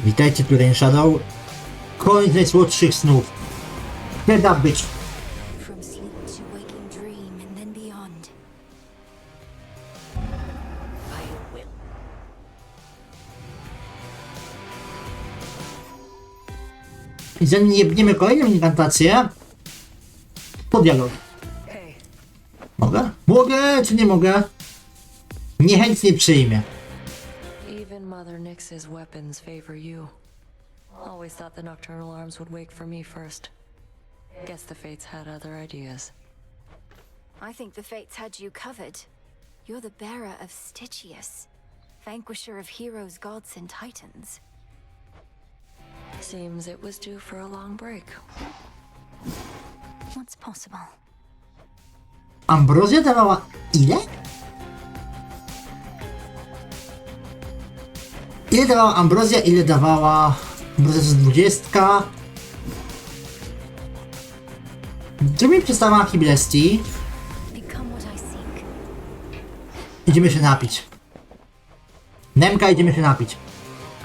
Witajcie, której Shadow. Koniec najsłodszych snów. Nie da być. From sleep to waking dream and then beyond. I will. I zanim jebniemy kolejną inkantację, po dialog. Mogę? Mogę, czy nie mogę? Niechętnie przyjmie. Even Mother Nyx's weapons favor you. Always thought the nocturnal arms would wake for me first. Guess the fates had other ideas. I think the fates had you covered. You're the bearer of Stygius, vanquisher of heroes, gods, and titans. Seems it was due for a long break. What's possible? Ambrozja dawała ile? Ile dawała Ambrozja, ile dawała... Ambrozja to jest 20. Co mi przedstawia Hiblesti? Become what I seek. Idziemy się napić. Nemka, idziemy się napić.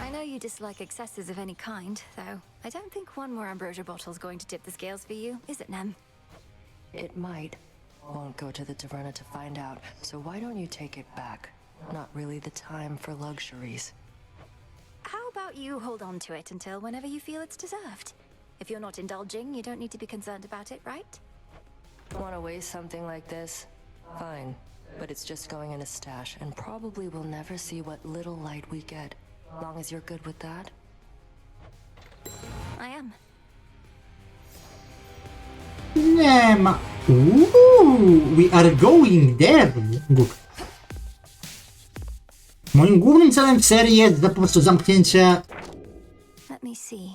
I know you dislike excesses of any kind, though. I don't think one more ambrosia bottle's going to tip the scales for you, is it, Nem? It might. Won't go to the taverna to find out, so why don't you take it back? Not really the time for luxuries. How about you hold on to it until whenever you feel it's deserved? If you're not indulging, you don't need to be concerned about it, right? Want to waste something like this? Fine. But it's just going in a stash, and probably we'll never see what little light we get. Long as you're good with that? I am. Nie ma... we are going there. Moim głównym celem w serii jest po prostu zamknięcie... Let me see.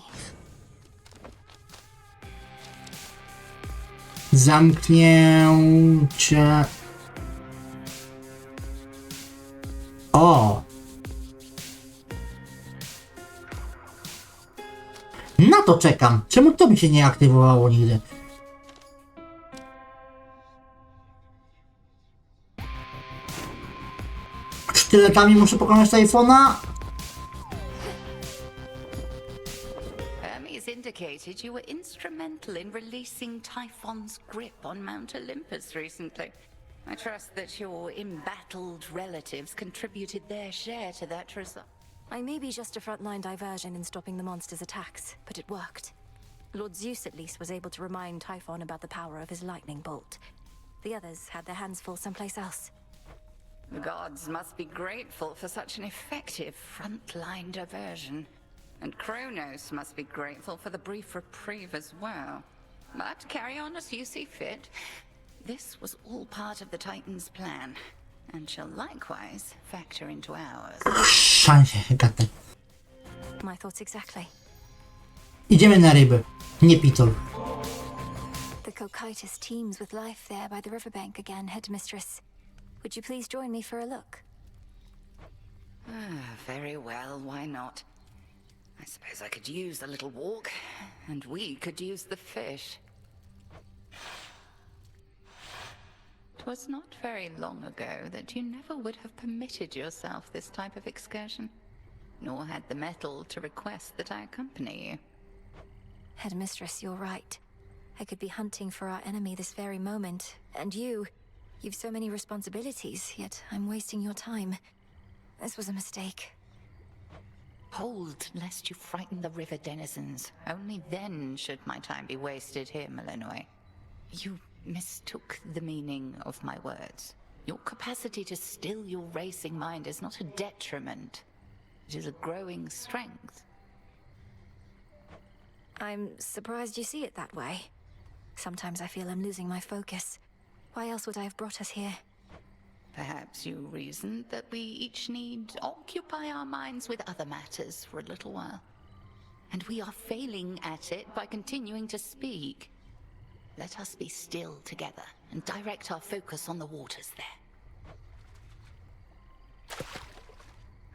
Zamknięcie... O! Na to czekam. Czemu to mi się nie aktywowało nigdy? Sztyletami muszę pokonać iPhone'a? Hermes indicated you were instrumental in releasing Typhon's grip on Mount Olympus recently. I trust that your embattled relatives contributed their share to that result. I may be just a frontline diversion in stopping the monster's attacks, but it worked. Lord Zeus at least was able to remind Typhon about the power of his lightning bolt. The others had their hands full someplace else. The gods must be grateful for such an effective frontline diversion. And Kronos must be grateful for the brief reprieve as well. But carry on as you see fit. This was all part of the Titan's plan, and shall likewise factor into ours. Szansie, gatek. My thoughts exactly. Idziemy na ryby. Nie pitol. The Cocytus teems with life there by the riverbank again, headmistress. Would you please join me for a look? Very well, why not? I suppose I could use a little walk, and we could use the fish. 'Twas not very long ago that you never would have permitted yourself this type of excursion, nor had the mettle to request that I accompany you. Headmistress, you're right. I could be hunting for our enemy this very moment, and you've so many responsibilities, yet I'm wasting your time. This was a mistake. Hold, lest you frighten the river denizens. Only then should my time be wasted here, Melinoe. You mistook the meaning of my words. Your capacity to still your racing mind is not a detriment. It is a growing strength. I'm surprised you see it that way. Sometimes I feel I'm losing my focus. Why else would I have brought us here? Perhaps you reasoned that we each need occupy our minds with other matters for a little while. And we are failing at it by continuing to speak. Let us be still together and direct our focus on the waters there.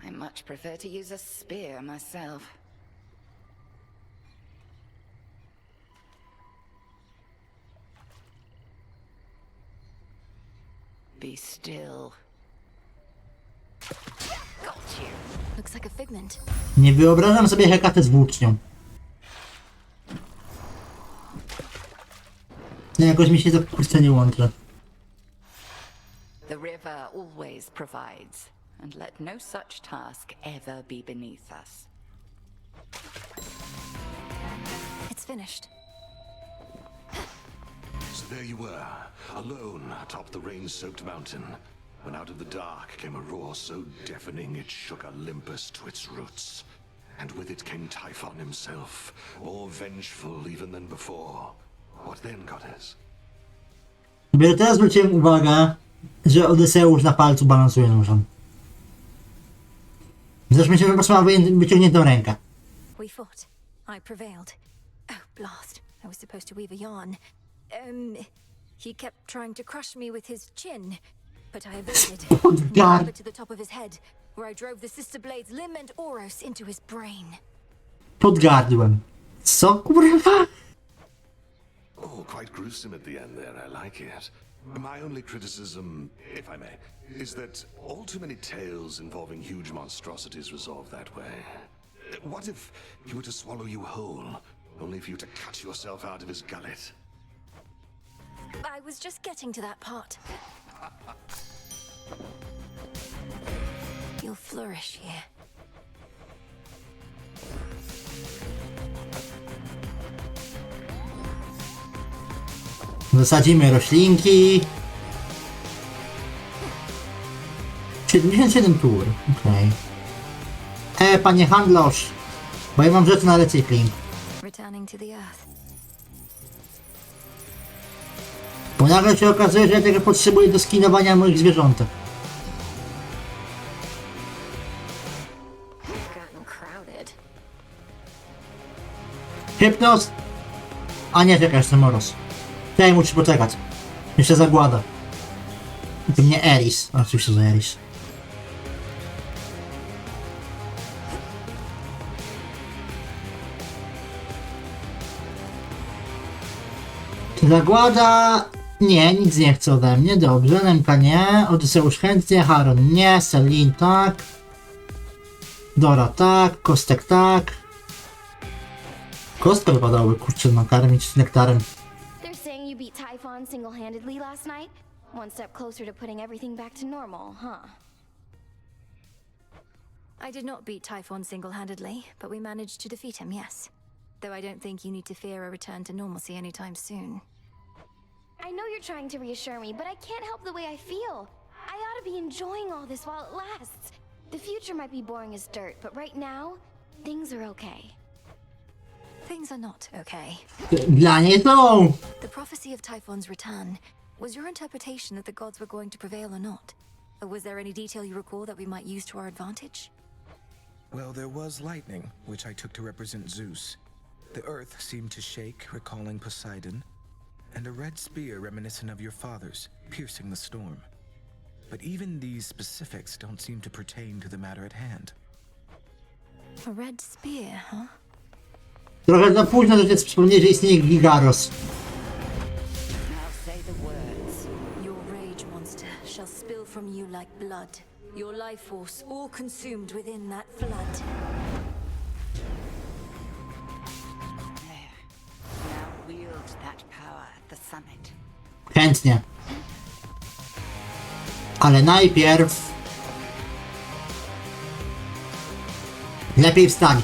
I much prefer to use a spear myself. Be still. Got you. looks like a figment. Nie wyobrażam sobie Hekatę z włócznią. No jakoś mi się to kurczę nie łączy. The river always provides, and let no such task ever be beneath us. It's finished. So there you were, alone atop the rain-soaked mountain, when out of the dark came a roar so deafening it shook Olympus to its roots. And with it came Typhon himself, more vengeful even than before. What then, goddess? Dopiero teraz zwróciłem uwagę, że Odyseusz na palcu balansuje nóżem. Zresztą się po prostu ma wyciągniętą rękę. We fought. I prevailed. Oh, blast. I was supposed to weave a yarn. He kept trying to crush me with his chin, but I evaded. God. Over to the top of his head, where I drove the sister blades Lim and Oros into his brain. Pod gardłem. Co kurwa? Oh, quite gruesome at the end there, I like it. My only criticism, if I may, is that all too many tales involving huge monstrosities resolve that way. What if he were to swallow you whole, only for you to cut yourself out of his gullet? I was just getting to that part. You'll flourish here. Zasadzimy roślinki. 77 tur, okej. Panie handlarz, bo ja mam rzeczy na recykling. Returning to the earth. Bo nagle się okazuje, że ja tego potrzebuję do skinowania moich zwierzątek. Gotten crowded. Hypnos! A nie, czekaj, jeszcze Moros. Tutaj muszę poczekać. Jeszcze zagłada. I to mnie Eris. Oczywiście, że Eris. Zagłada... Nie, nic nie chce ode mnie. Dobrze, Nemka nie. Odyseusz chętnie, Haron nie. Selin tak. Dora tak. Kostek tak. Kostka wypadałoby, kurczę, nakarmić nektarem. They're saying you beat Typhon single-handedly last night? One step closer to putting everything back to normal, huh? I did not beat Typhon single-handedly, but we managed to defeat him, yes. Though I don't think you need to fear a return to normalcy anytime soon. I know you're trying to reassure me, but I can't help the way I feel. I ought to be enjoying all this while it lasts. The future might be boring as dirt, but right now, things are okay. Things are not okay. Dla niej są! The prophecy of Typhon's return, was your interpretation that the gods were going to prevail or not? Or was there any detail you recall that we might use to our advantage? Well, there was lightning, which I took to represent Zeus. The earth seemed to shake, recalling Poseidon, and a red spear reminiscent of your father's, piercing the storm. But even these specifics don't seem to pertain to the matter at hand. A red spear, huh? Trochę za późno, że przypomnieć, że istnieje Gigaros. Now say the words. Your rage, monster, shall spill from you like blood. Your life force all consumed within that flood. There. Now wield that power at the summit. Chętnie. Ale najpierw... Lepiej wstań.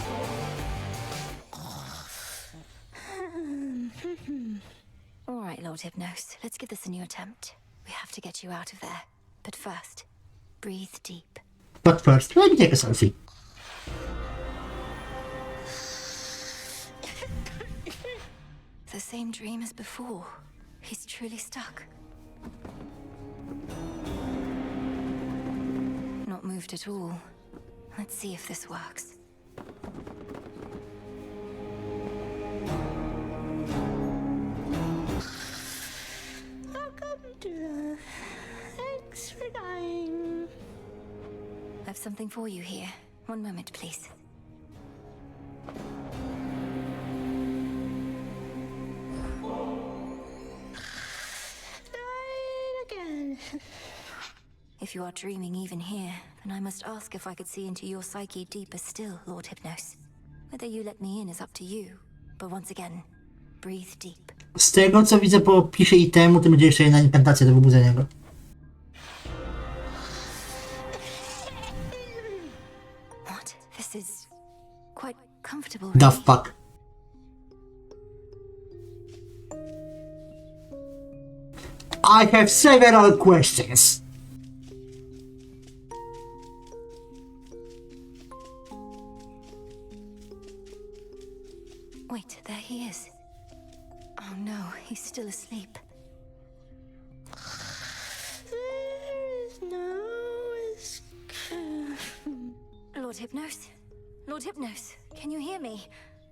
All right, Lord Hypnos, let's give this a new attempt. We have to get you out of there. But first, breathe deep. But first, let me take a selfie. The same dream as before. He's truly stuck. Not moved at all. Let's see if this works. Welcome to Thanks for dying. I've something for you here. One moment, please. Died again. If you are dreaming even here, then I must ask if I could see into your psyche deeper still, Lord Hypnos. Whether you let me in is up to you, but once again, breathe deep. Z tego co widzę po opisie itemu, to będzie jeszcze jedna inkantacja do wybudzenia go. What? This is quite comfortable. The Really. fuck. I have several questions. Wait, there he is. Oh no, he's still asleep. Lord Hypnos? Lord Hypnos, can you hear me?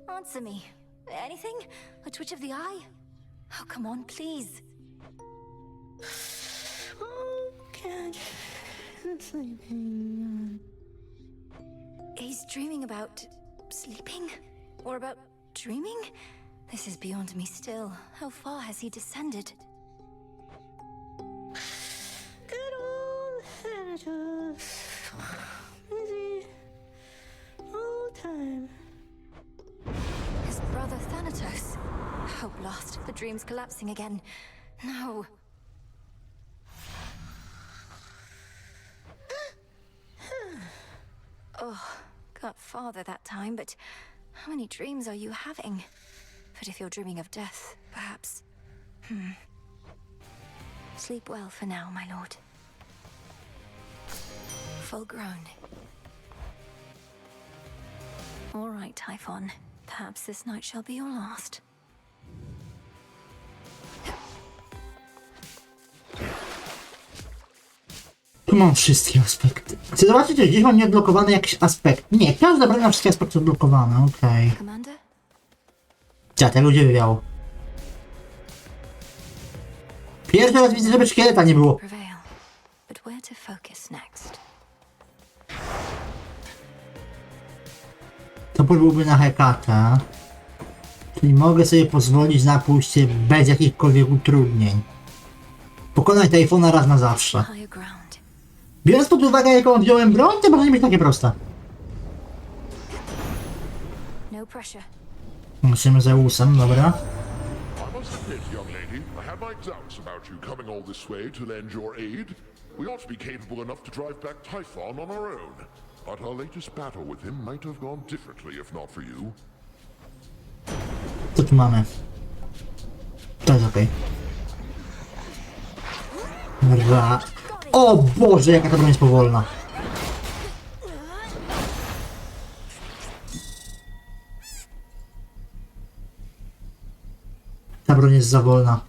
Answer me. Anything? A twitch of the eye? Oh, come on, please. He's dreaming about sleeping? Or about dreaming? This is beyond me still. How far has he descended? Good old Thanatos. Busy all time. His brother Thanatos. Oh, blast. The dream's collapsing again. No. Oh, got farther that time, but how many dreams are you having? But if you're dreaming of death, perhaps... Sleep well for now, my lord. Full grown. All right, Typhon. Perhaps this night shall be your last. Tu mam wszystkie aspekty. Chcę zobaczyć, czy gdzieś mam nieodblokowany jakiś aspekt. Nie, każda broń ma wszystkie aspekty odblokowane, okej. Commander? Ja tego gdzie wywiało? Pierwszy raz widzę, żeby szkieleta nie było. Prevail. But where to focus next? To byłby na Hekata. Czyli mogę sobie pozwolić na pójście bez jakichkolwiek utrudnień. Pokonać Typhona raz na zawsze. Higher ground. Biorąc pod uwagę, jaką wziąłem broń, to może nie być takie proste. No pressure. Musimy za Zagreusa, dobra. I must admit, young lady, I had my doubts about you coming all this way to lend your aid. We ought to be capable enough to drive back Typhon on our own. But our latest battle with him might have gone differently if not for you. Co tu mamy? To jest okej. O Boże, jaka ta broń jest powolna. Ta broń jest za wolna.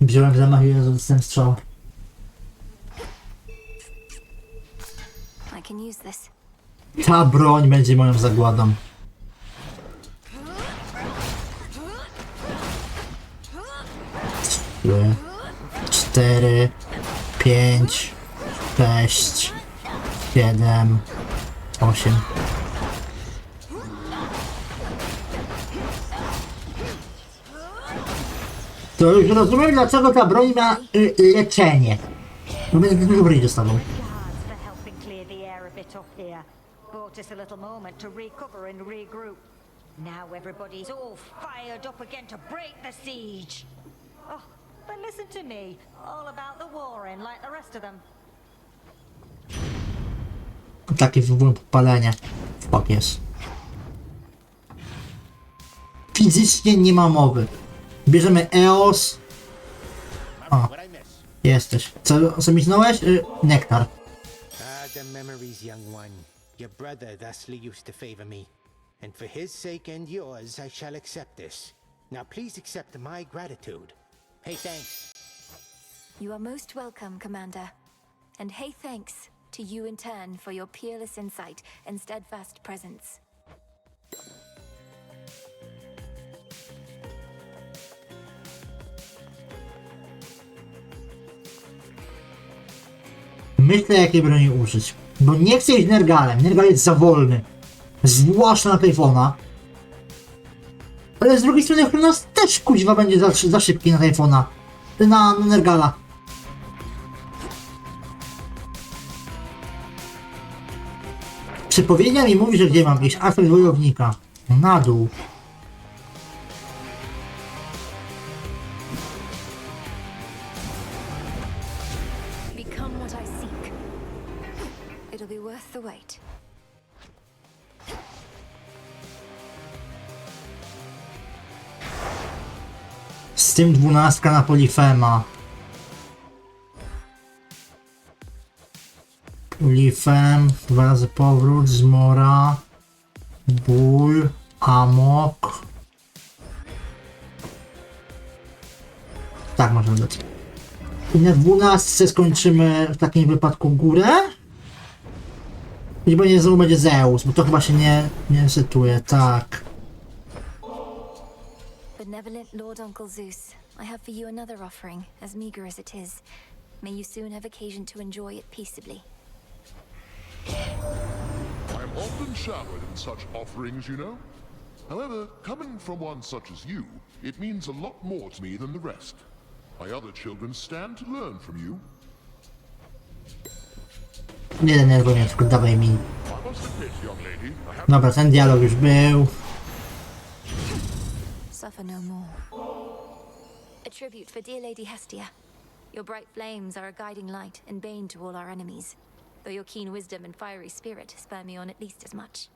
Wziąłem zamach i dostałem strzał. I can use this. Ta broń będzie moją zagładą. 3, 4, 5, 6, 7, 8. To już rozumiem, dlaczego ta broń ma leczenie. Bo będę dużo broni dostawał. Guards for helping clear the air a bit up here. Bought us a little moment to recover and regroup. Now everybody's all fired up again to break the siege. Oh, but listen to me. All about the warring like the rest of them. Taki wywołuje podpalenie. Fuck jest. Fizycznie nie ma mowy. Bierzemy EOS. O, jesteś. Co minąłeś? Nektar. The memories, young one. Your brother thusly used to favor me. And for his sake and yours, I shall accept this. Now please accept my gratitude. Hey, thanks. You are most welcome, Commander. And hey, thanks to you in turn for your peerless insight and steadfast presence. Myślę, jakiej broni użyć. Bo nie chcę iść Nergalem. Nergal jest za wolny. Zwłaszcza na Typhona. Ale z drugiej strony Hypnos też kuźwa będzie za szybki na Typhona. Na Nergala. Przepowiednia mi mówi, że gdzie mam iść? Aspekt wojownika. Na dół. Become what I seek. It'll be worth the wait. Z tym 12 na Polifema. Polifem, 2 razy powrót, zmora, ból, amok. Tak możemy dać. I na 12 skończymy w takim wypadku górę. I będzie znowu będzie Zeus, bo to chyba się nie setuje, tak. Benevolent Lord Uncle Zeus, I have for you another offering, as meager as it is. May you soon have occasion to enjoy it peaceably. I am often showered in such offerings, you know. However, coming from one such as you, it means a lot more to me than the rest. My other children stand to learn from you. Nie denerwuj mnie, tylko dawaj mi. I must admit, young lady, I have Dobra, ten dialog już był. Suffer no more. A tribute for dear Lady Hestia. Your bright flames are a guiding light and bane to all our enemies, though your keen wisdom and fiery spirit spur me on at least as much.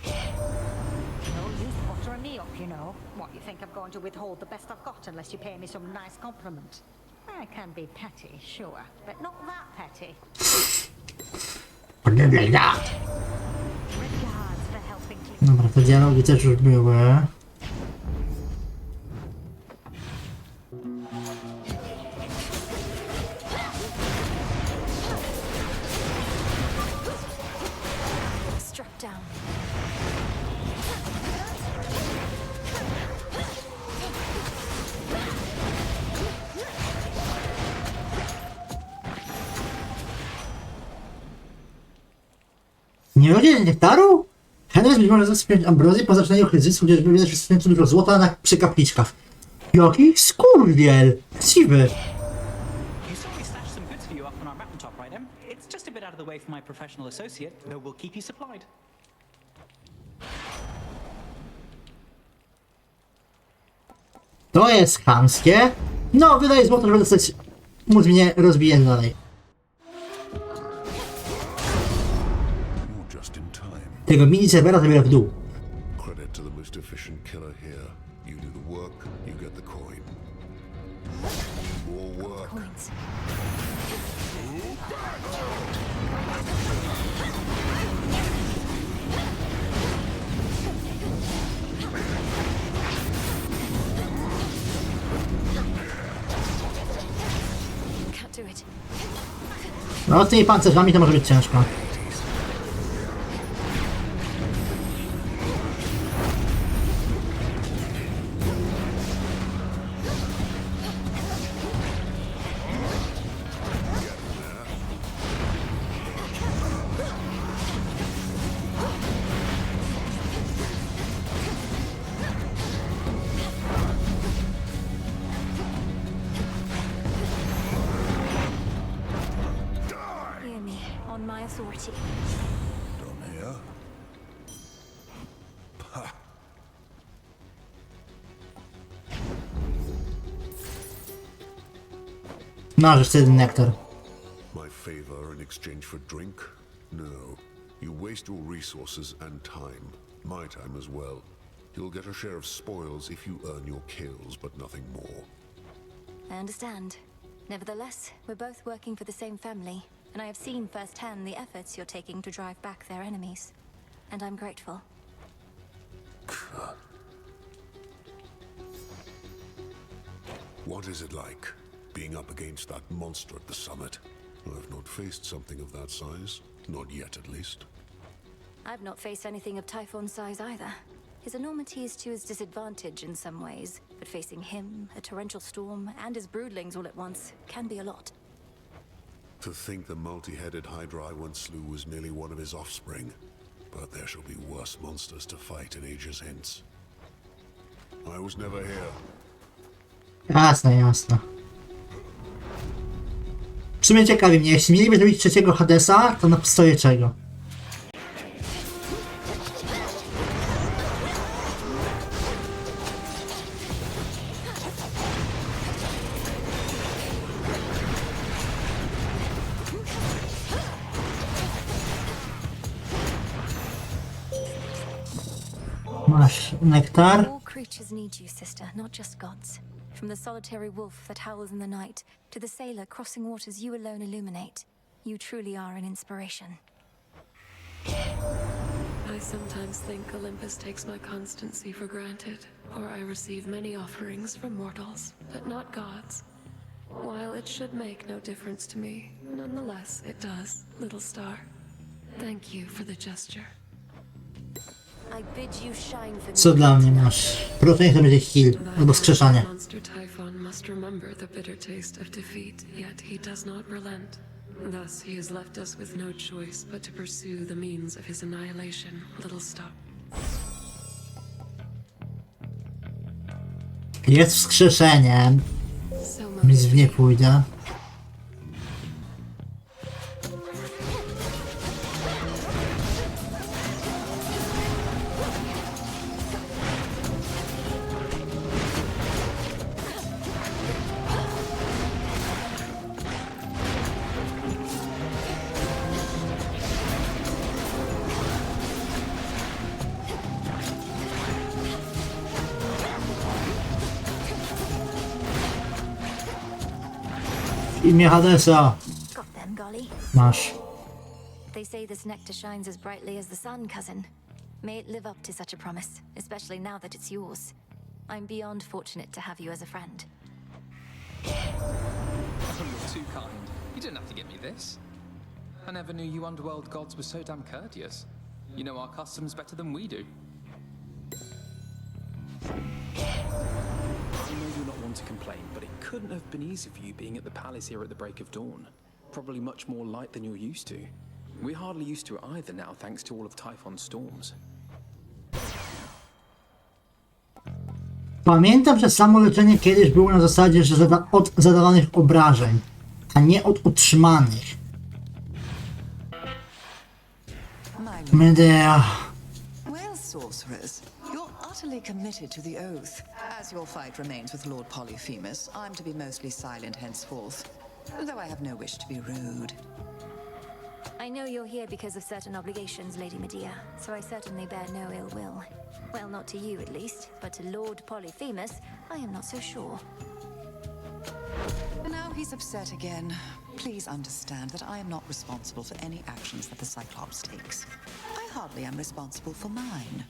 No use buttering me up, you know. What, you think I'm going to withhold the best I've got unless you pay me some nice compliment? I can be petty, sure, but not that petty. Regards for helping clear. Dobra, te dialogi też już były. Struck down. Nie rodzi nektaru? Henry być może zasypiać ambrozję po zaczynaniu kryzysu, gdyż wywierać wystarczająco dużo złota na przy kapliczkach. Jaki skurwiel! Siwy! You saw we stashed some goods for you up on our mountaintop, right, Em? It's just a bit out of the way for my professional associate, though we'll keep you supplied. To jest chamskie. No, wydaje złoto, żeby dostać... Móc mnie rozbijać dalej. You're just in time. Tego mini serwera zabiera w dół. Credit to the most efficient killer here. You do the work, you get the coin. More work. Coins. Can't do it. No, z tymi pancerzami to może być ciężko. Hear me, on my authority. Done here. No, że chcę jeden nektar. My favor in exchange for drink? No. You waste your resources and time. My time as well. You'll get a share of spoils if you earn your kills, but nothing more. I understand. Nevertheless, we're both working for the same family, and I have seen firsthand the efforts you're taking to drive back their enemies. And I'm grateful. What is it like, being up against that monster at the summit? I've not faced something of that size. Not yet, at least. I've not faced anything of Typhon's size either. His enormity is to his disadvantage in some ways, but facing him, a torrential storm, and his broodlings all at once can be a lot. To think the multi-headed Hydra I once slew was merely one of his offspring. But there shall be worse monsters to fight in ages hence. I was never here. Jasne, jasne. W sumie ciekawi mnie, jeśli mieliby zrobić trzeciego Hadesa, to na podstawie czego? Masz nektar. All creatures need you, sister, not just gods. From the solitary wolf that howls in the night, to the sailor crossing waters you alone illuminate. You truly are an inspiration. I sometimes think Olympus takes my constancy for granted, or I receive many offerings from mortals, but not gods. While it should make no difference to me, nonetheless it does, little star. Thank you for the gesture. I bid you shine for Co dla mnie masz? Proszę, to będzie heal, albo skrzeszanie. Monster Typhon must remember the bitter taste of defeat, yet he does not relent. Thus he has left us with no choice but to pursue the means of his annihilation, little star. Jest wskrzeszeniem. So Nic w nie pójdę. Imię Hadesa. Got them, golly. Masz. They say this nectar shines as brightly as the sun, cousin. May it live up to such a promise, especially now that it's yours. I'm beyond fortunate to have you as a friend. Oh, you're too kind. You didn't have to get me this. I never knew you underworld gods were so damn courteous. You know our customs better than we do. I know you're not one to complain, but it couldn't have been easy for you being at the palace here at the break of dawn. Probably much more light than you're used to. We're hardly used to it either now, thanks to all of Typhon's storms. Pamiętam, że samo leczenie kiedyś było na zasadzie, że od zadawanych obrażeń, a nie od utrzymanych. Medea. Well, sorcerers, you're utterly committed to the oath. As your fight remains with Lord Polyphemus, I'm to be mostly silent henceforth, though I have no wish to be rude. I know you're here because of certain obligations, Lady Medea, so I certainly bear no ill will. Well, not to you at least, but to Lord Polyphemus, I am not so sure. Now he's upset again. Please understand that I am not responsible for any actions that the Cyclops takes. I hardly am responsible for mine.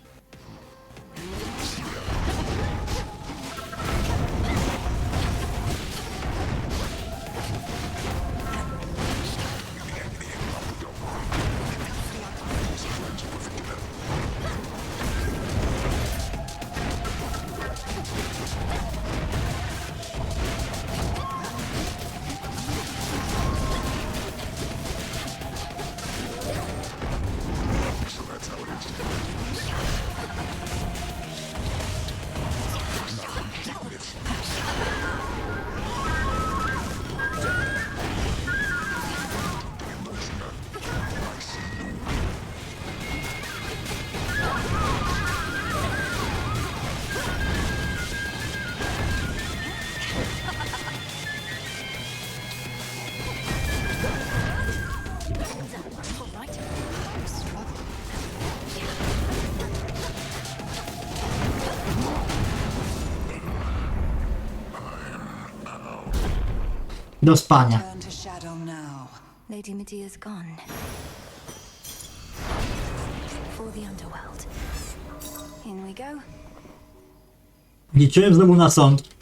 Do spania. Turn to shadow now. Lady Medea's gone. For the underworld. In we go. Liczyłem znowu na sąd.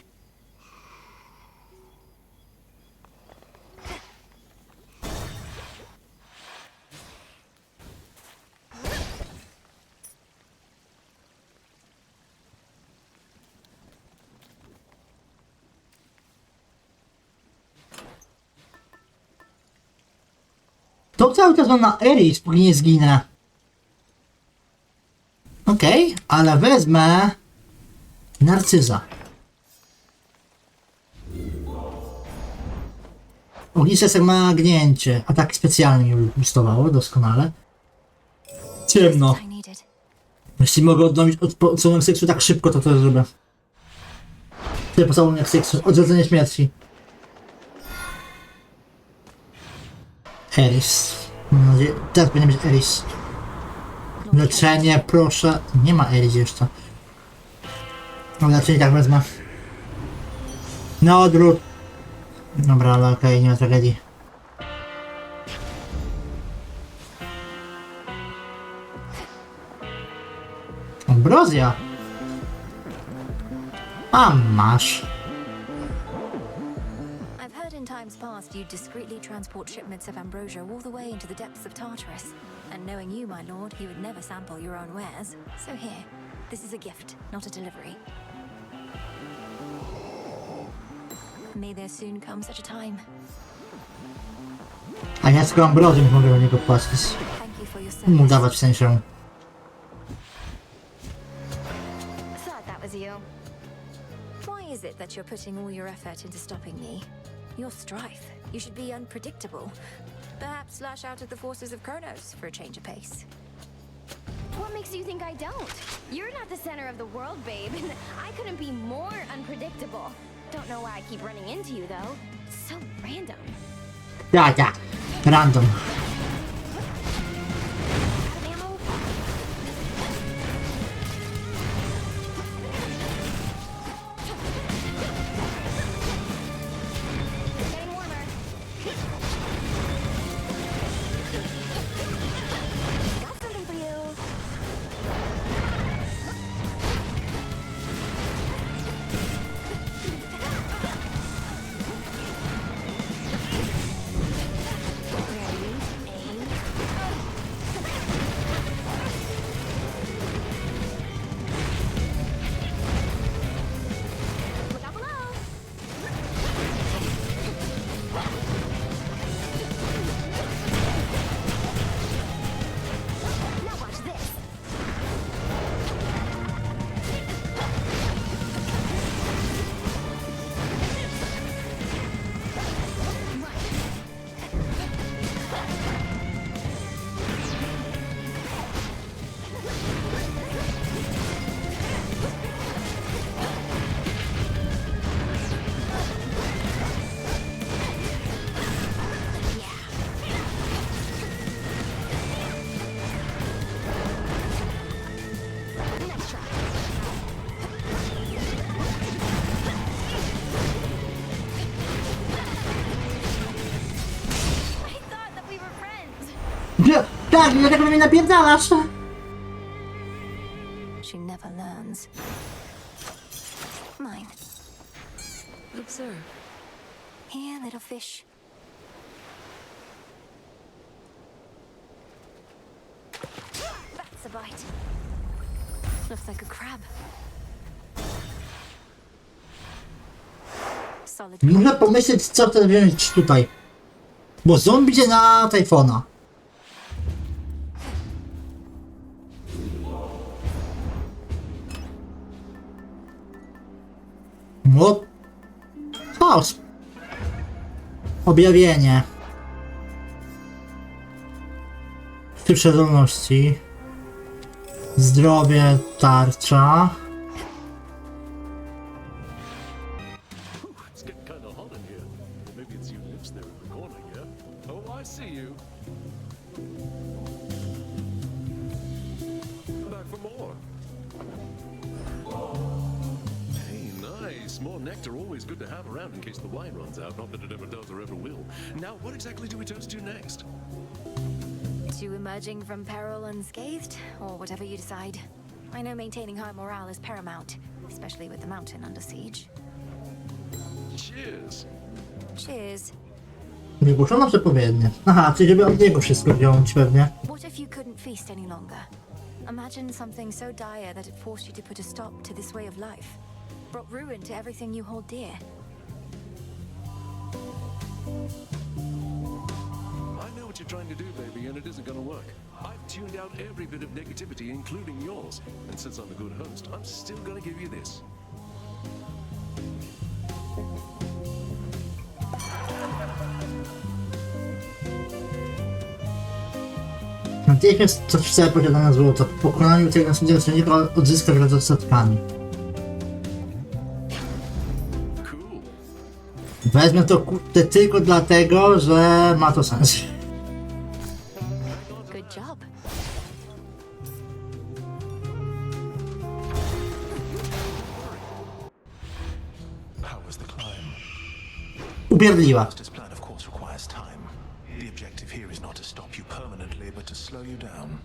To cały czas mam na Eris, póki nie zginę. Okej, ale wezmę narcyza. Ognisty jak magnięcie. Atak specjalny mi boostowało, doskonale. Ciemno. Jeśli mogę odnowić odsłonę seksu tak szybko, to zrobię. Tyle podstawowych jak seksu. Odrzucenie śmierci. Eris. Mam nadzieję, teraz powinien być Eris. Leczenie, proszę. Nie ma Elise jeszcze. No, leczenie tak wezmę. No odwrót. Dobra, ale okej, nie ma tragedii. Ambrozja. A masz. I've heard in times past you'd discreetly transport shipments of ambrosia all the way into the depths of Tartarus. And knowing you, my lord, you would never sample your own wares. So here, this is a gift, not a delivery. May there soon come such a time. A ja tylko ambrozję mogę do niego płacić. Thank you for your Mu service. dawać w sensie. Thought that was you. Why is it that you're putting all your effort into stopping me? You're strife. You should be unpredictable. Perhaps lash out at the forces of Kronos for a change of pace. What makes you think I don't? You're not the center of the world, babe, and I couldn't be more unpredictable. Don't know why I keep running into you, though. It's so random. Ja. Random. Getting warmer. Got something for you. Look out below. Now watch this. Nice try. I thought that we were friends. Tak, dlatego mnie napierdalasz. She never learns. Mine. Observe. Here, little fish. That's a bite. Looks like a crab. Solid. Muszę pomyśleć, co chcę wziąć tutaj. Bo zombie idzie na Typhona. No. Chaos. Objawienie. Szybsze zdolności. Zdrowie, tarcza. It's getting kind of hot in here. Maybe it's you lives there in the corner, yeah? Oh, I see you. Back for more. Hey, nice. More nectar always good to have around in case the wine runs out. Not that it ever does or ever will. Now, what exactly do we toast to next? To emerging from peril unscathed, or whatever you decide. I know maintaining high morale is paramount, especially with the mountain under siege. Cheers. Cheers. Wygłoszono przepowiednie. Aha, czyli żeby od niego wszystko wziąć pewnie. What if you couldn't feast any longer? Imagine something so dire that it forced you to put a stop to this way of life. Brought ruin to everything you hold dear. I know what you're trying to do, baby, and it isn't gonna work. I've tuned out every bit of negativity, including yours. And since I'm a good host, I'm still gonna give you this. Natychmiast coś chce posiadane złoto. Po pokonaniu tego następnego przeciwnika odzyska wraz z odsetkami. Wezmę to kurde tylko dlatego, że ma to sens. Good job. upierdliwa. This plan of course requires time. The objective here is not to stop you permanently, but to slow you down.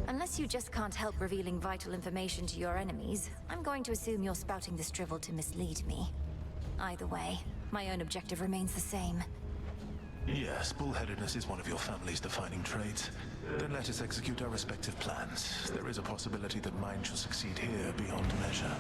Unless you just can't help revealing vital information to your enemies, I'm going to assume you're spouting this drivel to mislead me. Either way, my own objective remains the same. Yes, bullheadedness is one of your family's defining traits. Then let us execute our respective plans. There is a possibility that mine shall succeed here beyond measure.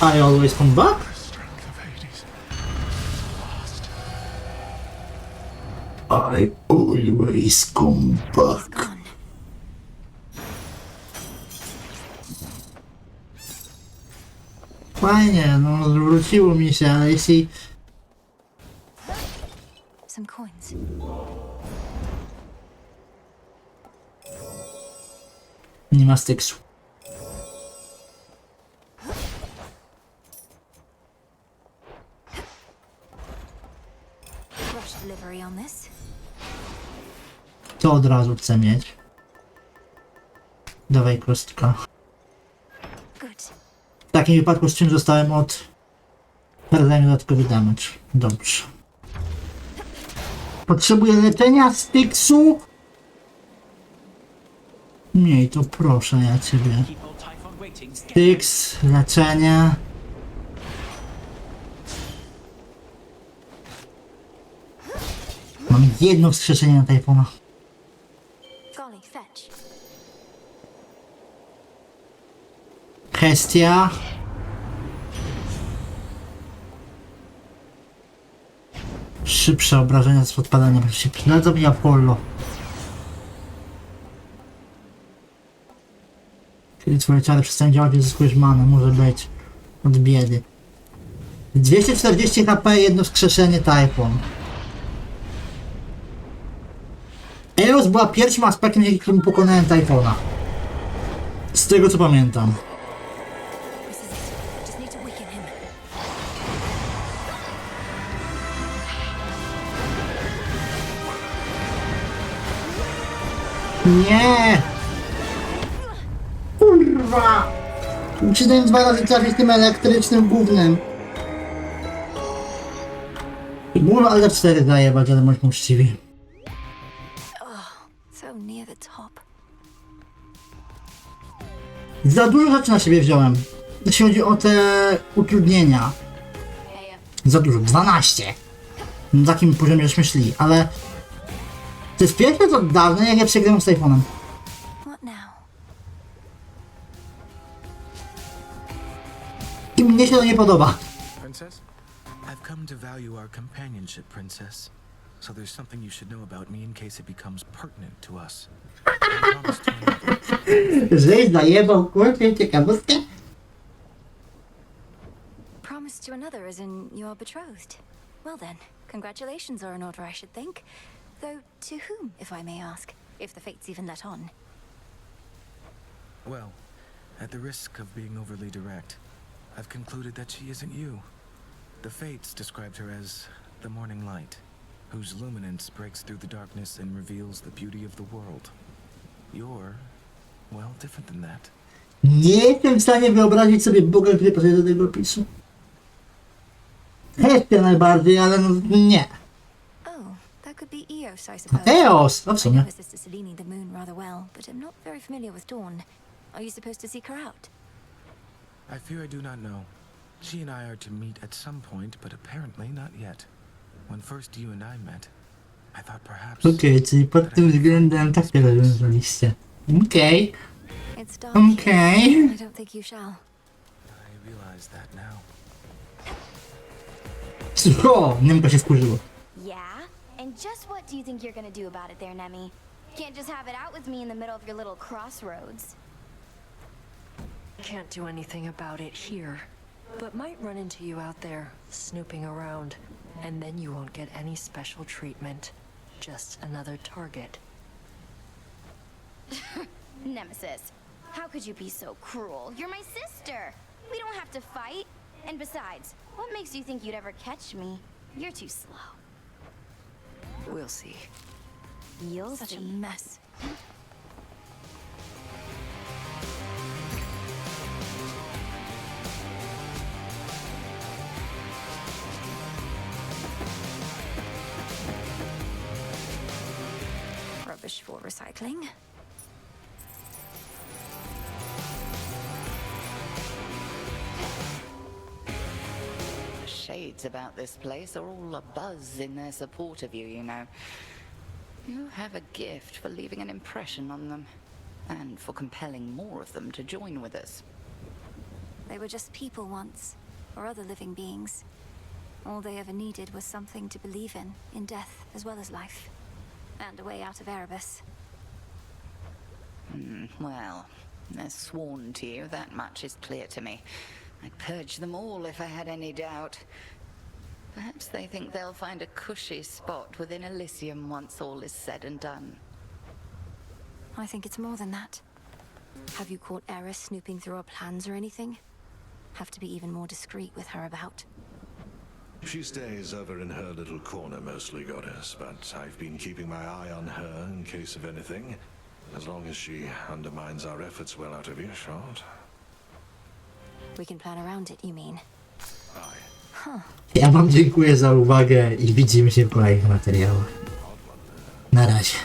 I always come back? I always come back. Fajnie, no zwróciło mi się, ale jeśli... Some coins. Nie ma styksu. To od razu chcę mieć. Dawaj kostka. W takim wypadku z czym zostałem od... Zadanie dodatkowy damage. Dobrze. Potrzebuję leczenia styksu? Mniej to proszę ja ciebie. Styks, leczenie. Mam jedno wskrzeszenie na Typhona. Kwestia. Szybsze obrażenia z podpadania się przydadzą i Apollo. Kiedy twoje czary przestają działać, uzyskujesz manę, może być od biedy. 240 HP, jedno wskrzeszenie Typhon. Eros była pierwszym aspektem, dzięki któremu pokonałem Typhona. Z tego co pamiętam. Nie! Kurwa! Musiałem 2 razy trafić tym elektrycznym gównem. Mógłbym ale 4 zajebać, ale bądźmy uczciwi. So near the top. Za dużo rzeczy na siebie wziąłem. Jeśli chodzi o te utrudnienia. Za dużo. 12. Na takim poziomie żeśmy szli, ale... To jest pierwsze od dawna, jak ja przegrałem z iPhone'em. I mnie się to nie podoba. Princess? I've come to value our companionship, Princess. So there's something you should know about me in case it becomes pertinent to us. Żeś zajebał, kurczę, ciekawostkę. Promise to another as in you're betrothed. Well then, congratulations are in order, I should think. Though, to whom, if I may ask? If the fates even let on. Well, at the risk of being overly direct, I've concluded that she isn't you. The fates described her as the morning light, whose luminance breaks through the darkness and reveals the beauty of the world. You're, well, different than that. Nie jestem w stanie wyobrazić sobie Boga, który pasuje do tego opisu. Jeszcze najbardziej, ale no nie. That could be Eos, I suppose. Eos! No w I sumie. know her sister Selene the moon rather well, but I'm not very familiar with Dawn. Are you supposed to seek her out? I fear I do not know. She and I are to meet at some point, but apparently not yet. When first you and I met, I thought perhaps... Okej, czyli pod tym względem tak się rozwiązaliście. Okej. Okej. I don't think you shall. I realize that now. O, Nemka się wkurzyło. Yeah? And just what do you think you're gonna do about it there, Nemi? Can't just have it out with me in the middle of your little crossroads. Can't do anything about it here, but might run into you out there, snooping around, and then you won't get any special treatment. Just another target. Nemesis, how could you be so cruel? You're my sister! We don't have to fight. And besides, what makes you think you'd ever catch me? You're too slow. We'll see. You'll Such see. a mess. Rubbish for recycling. Shades about this place are all abuzz in their support of you, you know. You have a gift for leaving an impression on them, and for compelling more of them to join with us. They were just people once, or other living beings. All they ever needed was something to believe in death as well as life. And a way out of Erebus. Well, they're sworn to you, that much is clear to me. I'd purge them all if I had any doubt. Perhaps they think they'll find a cushy spot within Elysium once all is said and done. I think it's more than that. Have you caught Eris snooping through our plans or anything? Have to be even more discreet with her about. She stays over in her little corner mostly, Goddess, but I've been keeping my eye on her in case of anything. As long as she undermines our efforts well out of earshot. We can plan around it, you mean? Ja wam dziękuję za uwagę i widzimy się w kolejnych materiałach. Na razie.